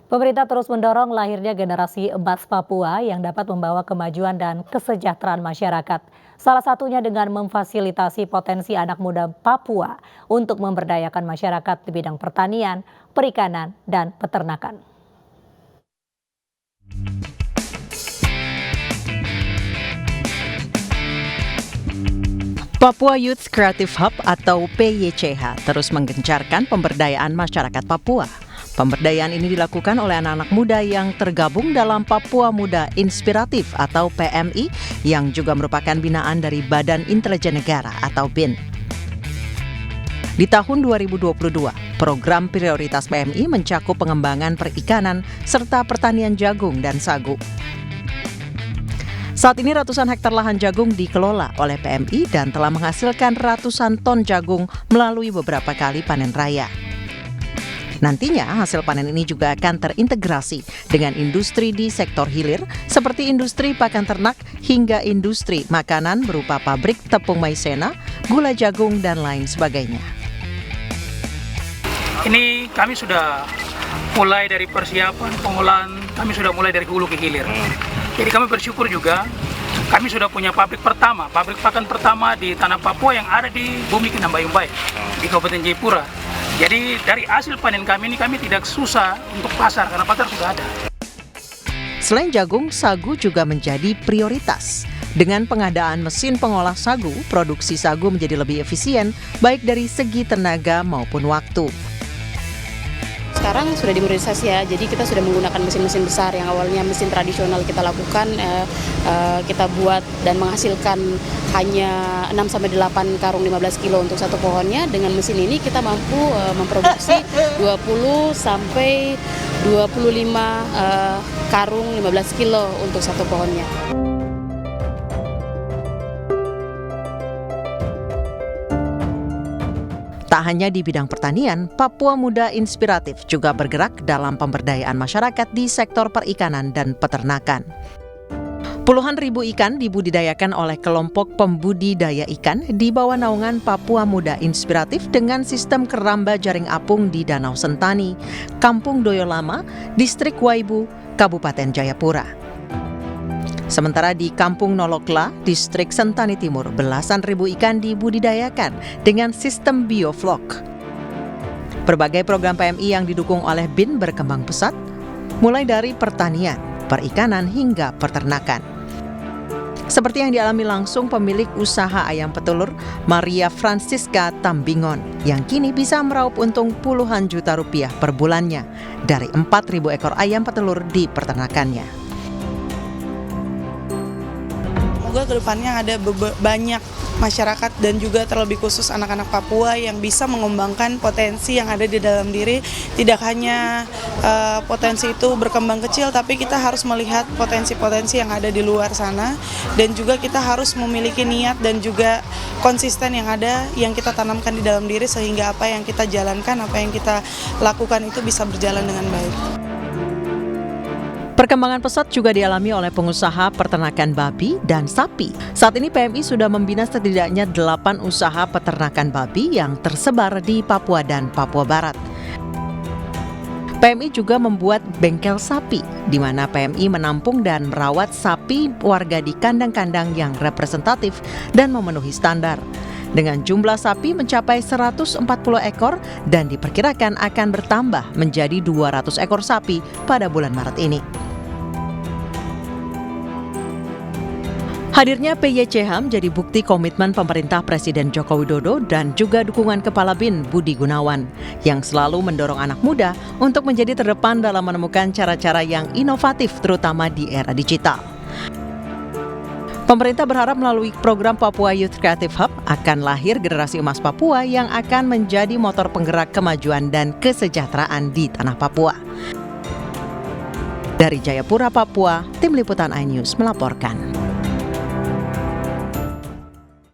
Pemerintah terus mendorong lahirnya generasi emas Papua yang dapat membawa kemajuan dan kesejahteraan masyarakat. Salah satunya dengan memfasilitasi potensi anak muda Papua untuk memberdayakan masyarakat di bidang pertanian, perikanan, dan peternakan. Papua Youth Creative Hub atau PYCH terus menggencarkan pemberdayaan masyarakat Papua. Pemberdayaan ini dilakukan oleh anak-anak muda yang tergabung dalam Papua Muda Inspiratif atau PMI yang juga merupakan binaan dari Badan Intelijen Negara atau BIN. Di tahun 2022, program prioritas PMI mencakup pengembangan perikanan serta pertanian jagung dan sagu. Saat ini ratusan hektar lahan jagung dikelola oleh PMI dan telah menghasilkan ratusan ton jagung melalui beberapa kali panen raya. Nantinya hasil panen ini juga akan terintegrasi dengan industri di sektor hilir seperti industri pakan ternak hingga industri makanan berupa pabrik tepung maizena, gula jagung, dan lain sebagainya. Ini kami sudah mulai dari persiapan pengolahan, kami sudah mulai dari hulu ke hilir. Jadi kami bersyukur juga, kami sudah punya pabrik pakan pertama di tanah Papua yang ada di Bumi Kinambayumbai, di Kabupaten Jayapura. Jadi dari hasil panen kami ini kami tidak susah untuk pasar karena pasar sudah ada. Selain jagung, sagu juga menjadi prioritas. Dengan pengadaan mesin pengolah sagu, produksi sagu menjadi lebih efisien baik dari segi tenaga maupun waktu. Sekarang sudah dimodernisasi ya, jadi kita sudah menggunakan mesin-mesin besar yang awalnya mesin tradisional kita lakukan, kita buat dan menghasilkan hanya 6-8 karung 15 kilo untuk satu pohonnya. Dengan mesin ini kita mampu memproduksi 20-25 karung 15 kilo untuk satu pohonnya. Tak hanya di bidang pertanian, Papua Muda Inspiratif juga bergerak dalam pemberdayaan masyarakat di sektor perikanan dan peternakan. Puluhan ribu ikan dibudidayakan oleh kelompok pembudidaya ikan di bawah naungan Papua Muda Inspiratif dengan sistem keramba jaring apung di Danau Sentani, Kampung Doyo Lama, Distrik Waibu, Kabupaten Jayapura. Sementara di Kampung Nolokla, Distrik Sentani Timur, belasan ribu ikan dibudidayakan dengan sistem bioflok. Berbagai program PMI yang didukung oleh BIN berkembang pesat, mulai dari pertanian, perikanan, hingga peternakan. Seperti yang dialami langsung pemilik usaha ayam petelur, Maria Francisca Tambingon, yang kini bisa meraup untung puluhan juta rupiah per bulannya dari 4.000 ekor ayam petelur di peternakannya. Semoga kedepannya ada banyak masyarakat dan juga terlebih khusus anak-anak Papua yang bisa mengembangkan potensi yang ada di dalam diri. Tidak hanya potensi itu berkembang kecil, tapi kita harus melihat potensi-potensi yang ada di luar sana. Dan juga kita harus memiliki niat dan juga konsisten yang ada, yang kita tanamkan di dalam diri sehingga apa yang kita jalankan, apa yang kita lakukan itu bisa berjalan dengan baik. Perkembangan pesat juga dialami oleh pengusaha peternakan babi dan sapi. Saat ini PMI sudah membina setidaknya 8 usaha peternakan babi yang tersebar di Papua dan Papua Barat. PMI juga membuat bengkel sapi, di mana PMI menampung dan merawat sapi warga di kandang-kandang yang representatif dan memenuhi standar. Dengan jumlah sapi mencapai 140 ekor dan diperkirakan akan bertambah menjadi 200 ekor sapi pada bulan Maret ini. Hadirnya PYCH menjadi bukti komitmen pemerintah Presiden Joko Widodo dan juga dukungan Kepala BIN Budi Gunawan yang selalu mendorong anak muda untuk menjadi terdepan dalam menemukan cara-cara yang inovatif terutama di era digital. Pemerintah berharap melalui program Papua Youth Creative Hub akan lahir generasi emas Papua yang akan menjadi motor penggerak kemajuan dan kesejahteraan di tanah Papua. Dari Jayapura, Papua, Tim Liputan iNews melaporkan.